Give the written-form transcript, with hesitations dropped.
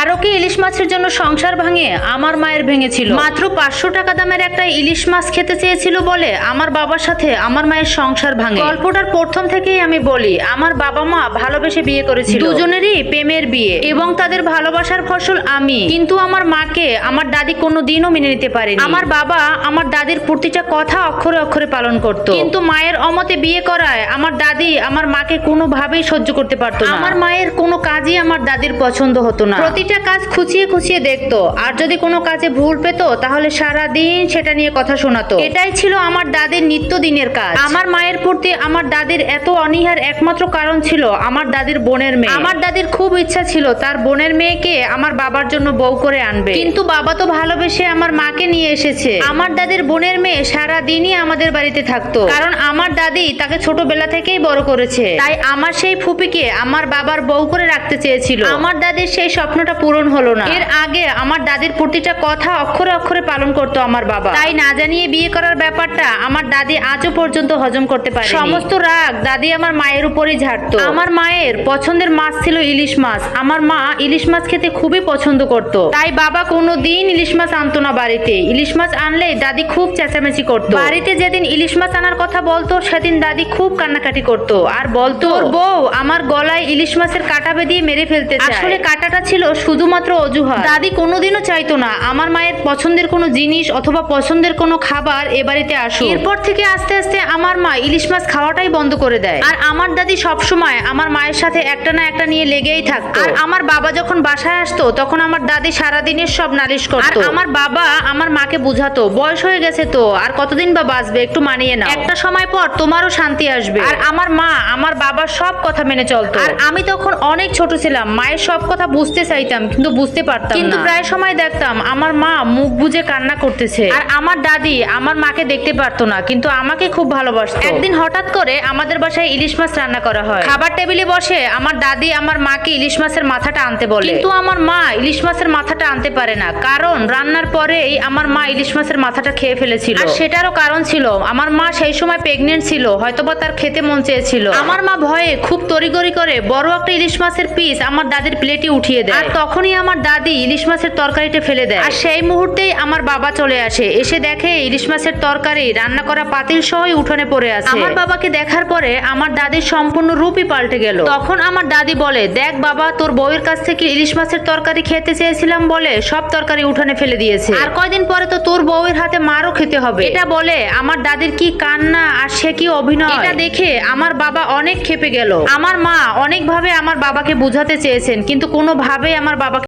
কারো কি ইলিশ মাছের জন্য সংসার ভাঙে? আমার মায়ের ভেঙেছিল। মাত্র 500 টাকা দামের একটা ইলিশ মাছ খেতে চেয়েছিল বলে আমার বাবার সাথে আমার মায়ের সংসার ভাঙে। গল্পটার প্রথম থেকেই আমি বলি, আমার বাবা মা ভালোবেসে বিয়ে করেছিল, দুজনেরই প্রেমের বিয়ে, এবং তাদের ভালোবাসার ফসল আমি। কিন্তু আমার মাকে আমার দাদি কোনোদিনও মেনে নিতে পারেনি। আমার বাবা আমার দাদির প্রতিটা কথা অক্ষরে অক্ষরে পালন করত, কিন্তু মায়ের অমতে বিয়ে করায় আমার দাদি আমার মাকে কোনোভাবেই সহ্য করতে পারতো না। আমার মায়ের কোনো কাজই আমার দাদির পছন্দ হতো না, প্রতিটা কাজ খুঁচিয়ে খুঁচিয়ে দেখতো, আর যদি কোনো কাজে ভুল পেতো তাহলে সারা দিন সেটা নিয়ে কথা শোনাতো। এটাই ছিল আমার দাদির নিত্যদিনের কাজ। আমার মায়ের প্রতি আমার দাদির এত অনীহার একমাত্র কারণ ছিল আমার দাদির বোনের মেয়ে। আমার দাদির খুব ইচ্ছা ছিল তার বোনের মেয়েকে আমার বাবার জন্য বউ করে আনবে, কিন্তু বাবা তো ভালোবেসে আমার মাকে নিয়ে এসেছে। আমার দাদির বোনের মেয়ে সারা দিনই আমাদের বাড়িতে থাকতো, কারণ আমার দাদি তাকে ছোটবেলা থেকেই বড় করেছে। তাই আমার সেই ফুপিকে আমার বাবার বউ করে রাখতে চেয়েছিল। আমার দাদির সেই স্বপ্নটা পূরণ হলো না। এর আগে আমার দাদির প্রতিটা কথা অক্ষরে অক্ষরে পালন করতো আমার বাবা, তাই না জানিয়ে বিয়ে করার ব্যাপারটা আমার দাদি আজও পর্যন্ত হজম করতে পারে। সমস্ত রাগ দাদি আমার মায়ের উপরই ঝাড়তো। আমার মায়ের পছন্দের মাছ ছিল ইলিশ মাছ। আমার মা ইলিশ মাছ খেতে খুবই পছন্দ করত, তাই বাবা কোনোদিন ইলিশ মাছ আনতো না বাড়িতে। ইলিশ মাছ আনলে দাদি খুব চেঁচামেচি করতো। বাড়িতে যেদিন ইলিশ মাছ আনার কথা বলতো সেদিন দাদি খুব কান্নাকাটি করতো আর বলতো, ওর বউ আমার গলায় ইলিশ মাছের কাঁটা বেঁধিয়ে মেরে ফেলতে চায়। আসলে কাঁটাটা ছিল শুধুমাত্র অজুহাত। দাদি কোনোদিনও চাইতো না আমার মায়ের পছন্দের কোনো জিনিস অথবা পছন্দের কোনো খাবার এ বাড়িতে আসুক। এরপর থেকে আস্তে আস্তে আমার মা ইলিশ মাছ খাওয়াটাই বন্ধ করে দেয়, আর আমার দাদি সবসময় আমার মায়ের সাথে একটা না একটা নিয়ে লেগেই থাকতো। আর আমার বাবা যখন বাসায় আসতো তখন আমার দাদি সারাদিনের সব নালিশ করতো। আর আমার বাবা আমার মাকে বুঝাতো, বয়স হয়ে গেছে তো, আর কতদিন বা বাঁচবে, একটু মানিয়ে নাও, একটা সময় পর তোমারও শান্তি আসবে। আর আমার মা আমার বাবার সব কথা মেনে চলতো। আর আমি তখন অনেক ছোট ছিলাম, মায়ের সব কথা বুঝতে চাইতাম কিন্তু বুঝতে পারতাম না। কিন্তু প্রায় সময় দেখতাম আমার মা মুখ বুজে কান্না করতেছে, আর আমার দাদি আমার মাকে দেখতে পারতো না কিন্তু আমাকে খুব ভালোবাসতো। একদিন হঠাৎ করে আমাদের বাসায় ইলিশ মাছ রান্না করা হয়। খাবার টেবিলে বসে আমার দাদি আমার মাকে ইলিশ মাছের মাথাটা আনতে বলে, কিন্তু আমার মা ইলিশ মাছের মাথাটা আনতে পারে না, কারণ রান্নার পরেই আমার মা ইলিশ মাছের মাথাটা খেয়ে ফেলেছিল। আর সেটারও কারণ ছিল আমার মা সেই সময় প্রেগনেন্ট ছিল, হয়তোবা তার খেতে মন চেয়েছিল। আমার মা ভয়ে খুব তড়িঘড়ি করে বড় একটা ইলিশ মাছের পিস আমার দাদির প্লেটে উঠিয়ে দেয়, আর তখনই আমার দাদি ইলিশ মাছের তরকারিটা ফেলে দেয়। আর সেই মুহূর্তেই আমার বাবা চলে আসে, এসে দেখে ইলিশ মাছের তরকারি রান্না করা পাতিল সহই উঠোনে পড়ে আছে। আমার বাবাকে দেখার পরে আমার দাদির সম্পূর্ণ রূপই পাল্টে গেল। তখন আমার দাদি বলে, দেখ বাবা, তোর বউয়ের কাছ থেকে ইলিশ মাছের তরকারি খেতে চেয়েছিলাম বলে সব তরকারি উঠানে ফেলে দিয়েছে, আর কয়দিন পরে তো তোর বউয়ের হাতে মারও খেতে হবে। এটা বলে আমার দাদির কি কান্না আর সে কি অভিনয়, এটা দেখে আমার বাবা অনেক ক্ষেপে গেল। আমার মা অনেকভাবে আমার বাবাকে বুঝাতে চেয়েছেন কিন্তু কোনোভাবেই আমার বাবা